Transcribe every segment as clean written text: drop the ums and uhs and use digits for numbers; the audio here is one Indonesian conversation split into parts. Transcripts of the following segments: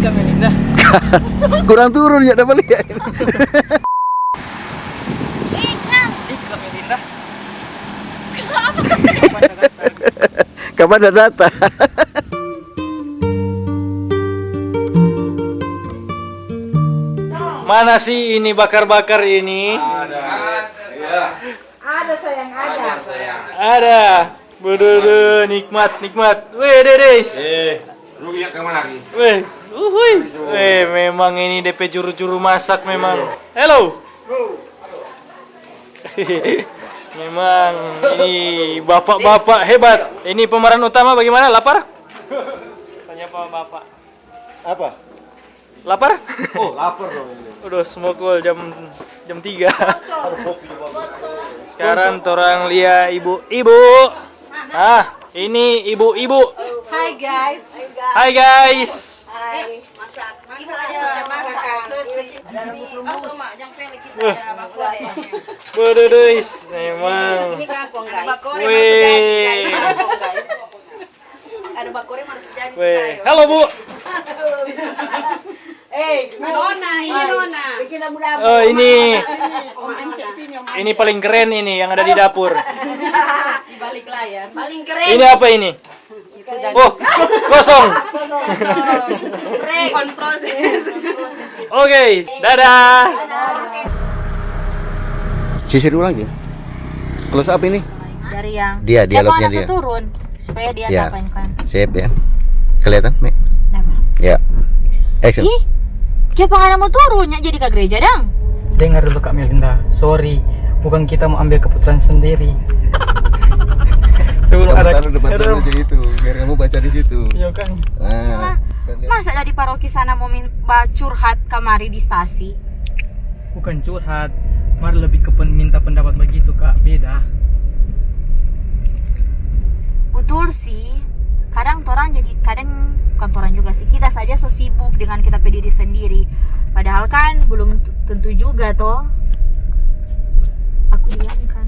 Ika Melinda. Kurang turun ya dapat lihat. Ika Melinda. Kapan ada data? Mana sih ini bakar-bakar ini? Ada sayang, ada. Ada. Bener nikmat. Weh, Dedes. Rugi kemana lagi? Weh, weh, memang ini DP juru-juru masak memang. Hello. Memang ini bapak-bapak hebat. Ini pemeran utama bagaimana? Lapar? Tanya Pak Bapak. Apa? Lapar? Oh, lapar dong ini. Udah smokol jam 3. Sekarang orang lihat ibu-ibu. Ah, ini ibu-ibu. Hai guys. Hai guys. Hai. Masak. Ibu aja masak. Ada rebus-rebus. Bededes, memang. Ini kangkung guys. Wih. Ada bakore harus jadi Wih. sayur. Halo Bu. Nona, ini Nona. Bikin lagu-lagu. Oh ini. Om Ence sini, Om. Ini paling keren ini yang ada di dapur. Di balik layar. Paling keren. Ini apa ini? Oh, kosong. Keren. On proses. Oke, dadah. Sisir ulang ya. Close up ini. Dari yang Dia, dialognya langsung dia. turun supaya dia Ya. tampilkan. Sip ya. Kelihatan, Mek? Kenapa? Ya. Action. Ih, siapa nggak mau turunnya jadi ke gereja dang? Dengar dulu Kak Melinda. Sorry, bukan kita mau ambil keputusan sendiri. Sebelum Kamu ada taruh depan sana aja itu, biar kamu baca di situ. Iya kan. Nah, Masa dari paroki sana mau minta curhat kamari di stasi? Bukan curhat, mari lebih ke minta pendapat begitu Kak, beda. Betul sih. Kadang bukan orang juga sih. Kita saja so sibuk dengan kita diri sendiri. Padahal kan belum tentu juga toh. Aku diam kan.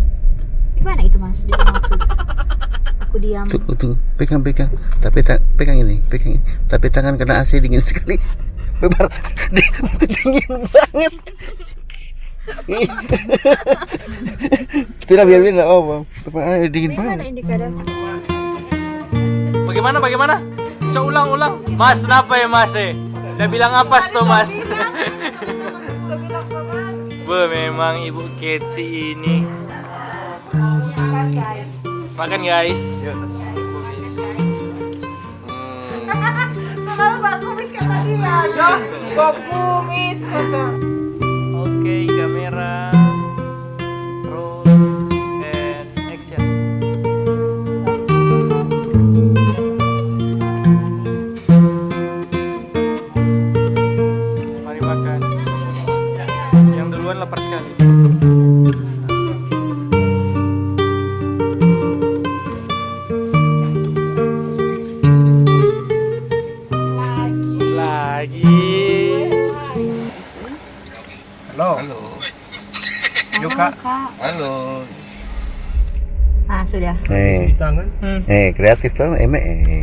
Gimana itu Mas? Dia maksud. Aku diam. tuh, pegang. Pegang ini. Tapi tangan kena AC dingin sekali. Bebar, dingin banget. Tidak biar enggak apa-apa. Dingin Gimana banget. ini kadang? Bagaimana? Coba ulang. Mas, kenapa ya Mas? Udah bilang apa tuh Mas? Memang Ibu Ketsi ini. Makan guys. Oke, kamera. Roll and action. Mari makan. Yang duluan lapar sekali. Lagi. Halo. Yuk Kak. Halo. Ah, sudah. Tangan. Kreatif tuh,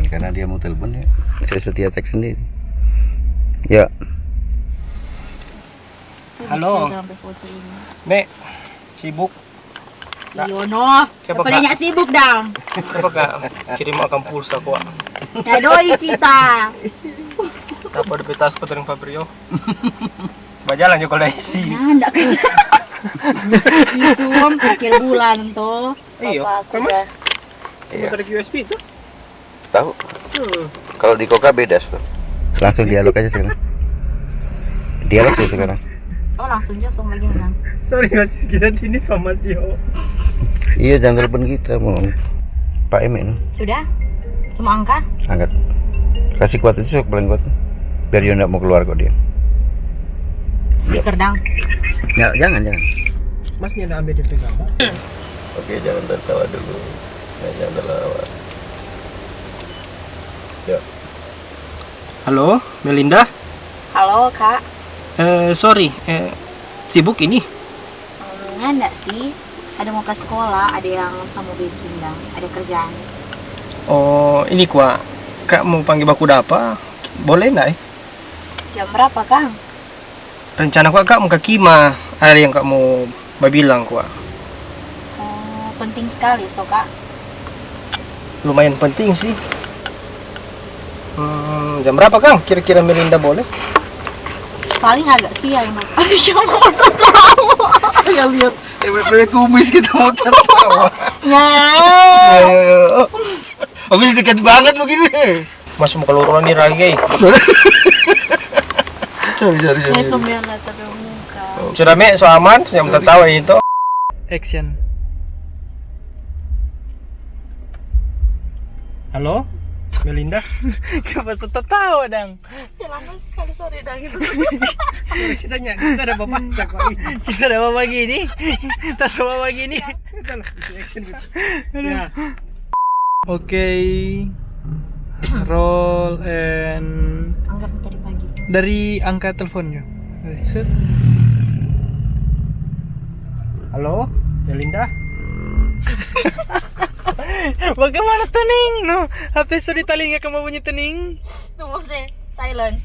karena dia mau telepon ya. Saya setia teks sendiri. Ya. Halo. Nek, sibuk. Yono, Siapa, banyak sibuk dang. Apa Kak? Kirim akan pulsa kok. Doi kita. Apa ada petas petering Fabrio? Bajalan juga kalau isi. Nah, enggak bisa. Itu om akhir bulan toh. Iya, kan Mas? Iya. Motor USB itu? Tahu. Kalau di Koka beda, tuh. Langsung dialog aja sekarang. Dialog tuh sekarang. Oh langsung lagi nang. Sorry Mas, kita ini sama Sio. Iya, jangan telepon kita mau Pak Emen. Sudah? Cuma angka? Angkat. Kasih kuat itu paling kuat. Biar dia enggak mau keluar kok dia. Speaker dang. Ya, jangan. Mas ini ambil di gambar. Oke, jangan tertawa dulu. Jangan tertawa. Ya. Halo, Melinda. Halo kak. Sorry, sibuk ini? Enggak sih. Ada mau ke sekolah, ada yang kamu bikin dang. Ada kerjaan. Oh, ini Kak mau panggil baku apa? Boleh nggak? Jam berapa, Kang? Rencana ku Kak mau ke Kima. Ada yang Kak mau bilang ku. Oh, penting sekali, so Kak. Lumayan penting sih. Jam berapa Kang? Kira-kira Melinda boleh? Paling agak siang, Mak. Saya lihat bebek kumis kita mau tertawa. Ya. Habis dekat banget begini. Mas mau keluar nih lagi. Ya sembilan tapi muka. Sudah me, so aman, yang tertawa itu. Action. Halo? Melinda? Kenapa tertawa, Dang? Ya lama sekali, sorry Dang itu. Kita ada bapak Kita ada apa gini? Tas apa gini? Ya. Oke. Roll and Anggap tadi pagi. dari angka teleponnya. Set. Halo, Melinda? Bagaimana tening? No, HP sudah di telinga kamu bunyi tening. Tunggu sih, silent.